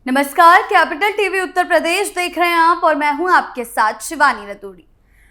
नमस्कार, capital TV Uttar Pradesh देख रहे हैं आप और मैं हूं आपके साथ शिवानी रतूड़ी।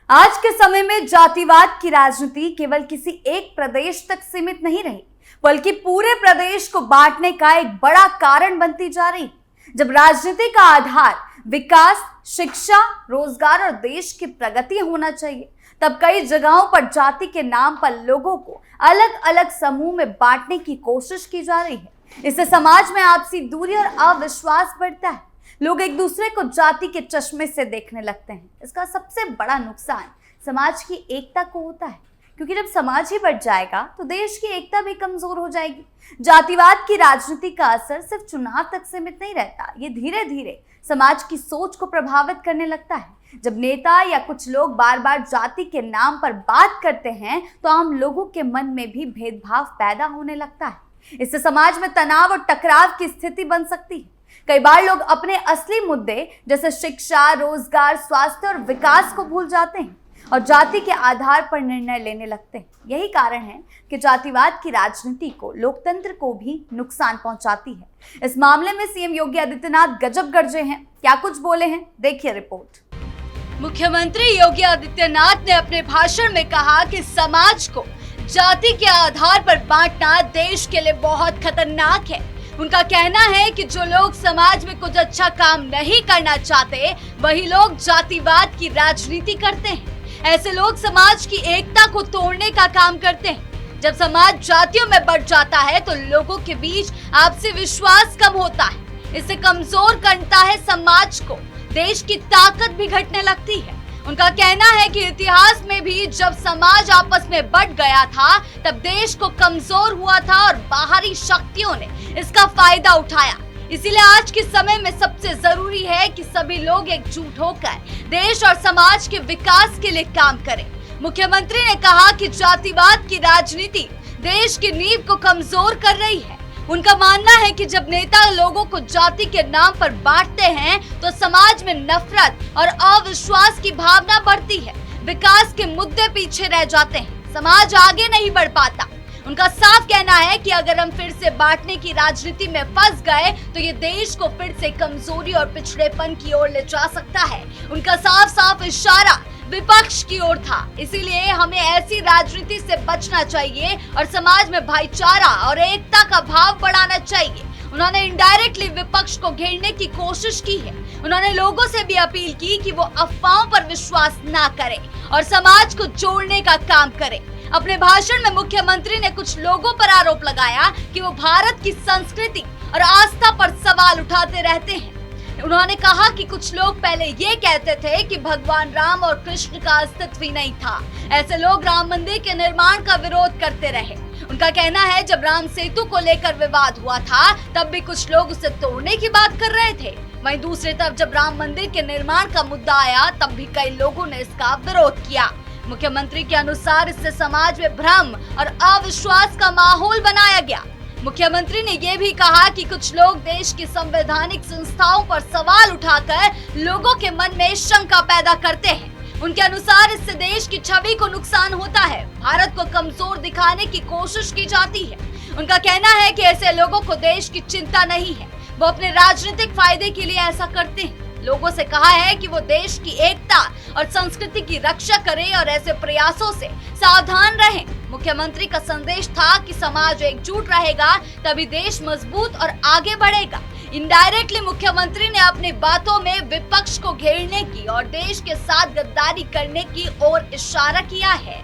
आज के समय में जातिवाद की राजनीति केवल किसी एक प्रदेश तक सीमित नहीं रही, बल्कि पूरे प्रदेश को बांटने का एक बड़ा कारण बनती जा रही। जब राजनीति का आधार विकास, शिक्षा, रोजगार और देश की प्रगति होना चाहिए, तब कई जगहों पर जाति के नाम पर लोगों को अलग अलग समूह में बांटने की कोशिश की जा रही है। इससे समाज में आपसी दूरी और अविश्वास बढ़ता है। लोग एक दूसरे को जाति के चश्मे से देखने लगते हैं। इसका सबसे बड़ा नुकसान समाज की एकता को होता है, क्योंकि जब समाज ही बढ़ जाएगा तो देश की एकता भी कमजोर हो जाएगी। जातिवाद की राजनीति का असर सिर्फ चुनाव तक सीमित नहीं रहता, ये धीरे धीरे समाज की सोच को प्रभावित करने लगता है। जब नेता या कुछ लोग बार बार जाति के नाम पर बात करते हैं तो आम लोगों के मन में भी भेदभाव पैदा होने लगता है। इससे समाज में तनाव और टकराव की स्थिति बन सकती है। कई बार लोग अपने असली मुद्दे जैसे शिक्षा, रोजगार, स्वास्थ्य और विकास को भूल जाते हैं और जाति के आधार पर निर्णय लेने लगते हैं। यही कारण है कि जातिवाद की राजनीति को लोकतंत्र को भी नुकसान पहुंचाती है। इस मामले में सीएम योगी आदित्यनाथ गजब गरजे हैं। क्या कुछ बोले हैं, देखिए रिपोर्ट। मुख्यमंत्री योगी आदित्यनाथ ने अपने भाषण में कहा कि समाज को जाति के आधार पर बांटना देश के लिए बहुत खतरनाक है। उनका कहना है कि जो लोग समाज में कुछ अच्छा काम नहीं करना चाहते, वही लोग जातिवाद की राजनीति करते हैं। ऐसे लोग समाज की एकता को तोड़ने का काम करते हैं। जब समाज जातियों में बढ़ जाता है तो लोगों के बीच आपसी विश्वास कम होता है। इससे कमजोर करता है समाज को, देश की ताकत भी घटने लगती है। उनका कहना है कि इतिहास में भी जब समाज आपस में बढ़ गया था, तब देश को कमजोर हुआ था और बाहरी शक्तियों ने इसका फायदा उठाया। इसीलिए आज के समय में सबसे जरूरी है कि सभी लोग एकजुट होकर देश और समाज के विकास के लिए काम करें। मुख्यमंत्री ने कहा कि जातिवाद की राजनीति देश की नींव को कमजोर कर रही है। उनका मानना है कि जब नेता लोगों को जाति के नाम पर बांटते हैं तो समाज में नफरत और अविश्वास की भावना बढ़ती है। विकास के मुद्दे पीछे रह जाते हैं, समाज आगे नहीं बढ़ पाता। उनका साफ कहना है कि अगर हम फिर से बांटने की राजनीति में फंस गए तो ये देश को फिर से कमजोरी और पिछड़ेपन की ओर ले जा सकता है। उनका साफ साफ इशारा विपक्ष की ओर था। इसीलिए हमें ऐसी राजनीति से बचना चाहिए और समाज में भाईचारा और एकता का भाव बढ़ाना चाहिए। उन्होंने इनडायरेक्टली विपक्ष को घेरने की कोशिश की है। उन्होंने लोगों से भी अपील की कि वो अफवाहों पर विश्वास ना करें और समाज को जोड़ने का काम करें। अपने भाषण में मुख्यमंत्री ने कुछ लोगों पर आरोप लगाया कि वो भारत की संस्कृति और आस्था पर सवाल उठाते रहते हैं। उन्होंने कहा कि कुछ लोग पहले ये कहते थे कि भगवान राम और कृष्ण का अस्तित्व ही नहीं था। ऐसे लोग राम मंदिर के निर्माण का विरोध करते रहे। उनका कहना है जब राम सेतु को लेकर विवाद हुआ था तब भी कुछ लोग उसे तोड़ने की बात कर रहे थे। वहीं दूसरी तरफ जब राम मंदिर के निर्माण का मुद्दा आया तब भी कई लोगों ने इसका विरोध किया। मुख्यमंत्री के अनुसार इससे समाज में भ्रम और अविश्वास का माहौल बनाया गया। मुख्यमंत्री ने यह भी कहा कि कुछ लोग देश की संवैधानिक संस्थाओं पर सवाल उठाकर लोगों के मन में शंका पैदा करते हैं। उनके अनुसार इससे देश की छवि को नुकसान होता है, भारत को कमजोर दिखाने की कोशिश की जाती है। उनका कहना है कि ऐसे लोगों को देश की चिंता नहीं है, वो अपने राजनीतिक फायदे के लिए ऐसा करते हैं। लोगों से कहा है कि वो देश की एकता और संस्कृति की रक्षा करें और ऐसे प्रयासों से सावधान रहें। मुख्यमंत्री का संदेश था कि समाज एकजुट रहेगा तभी देश मजबूत और आगे बढ़ेगा। इनडायरेक्टली मुख्यमंत्री ने अपनी बातों में विपक्ष को घेरने की और देश के साथ गद्दारी करने की ओर इशारा किया है।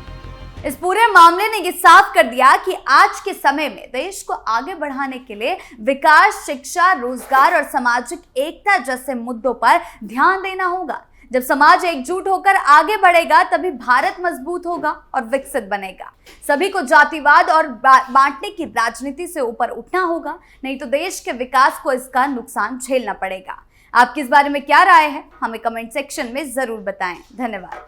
इस पूरे मामले ने ये साफ कर दिया कि आज के समय में देश को आगे बढ़ाने के लिए विकास, शिक्षा, रोजगार और सामाजिक एकता जैसे मुद्दों पर ध्यान देना होगा। जब समाज एकजुट होकर आगे बढ़ेगा तभी भारत मजबूत होगा और विकसित बनेगा। सभी को जातिवाद और बांटने की राजनीति से ऊपर उठना होगा, नहीं तो देश के विकास को इसका नुकसान झेलना पड़ेगा। आपकी इस बारे में क्या राय है, हमें कमेंट सेक्शन में जरूर बताएं। धन्यवाद।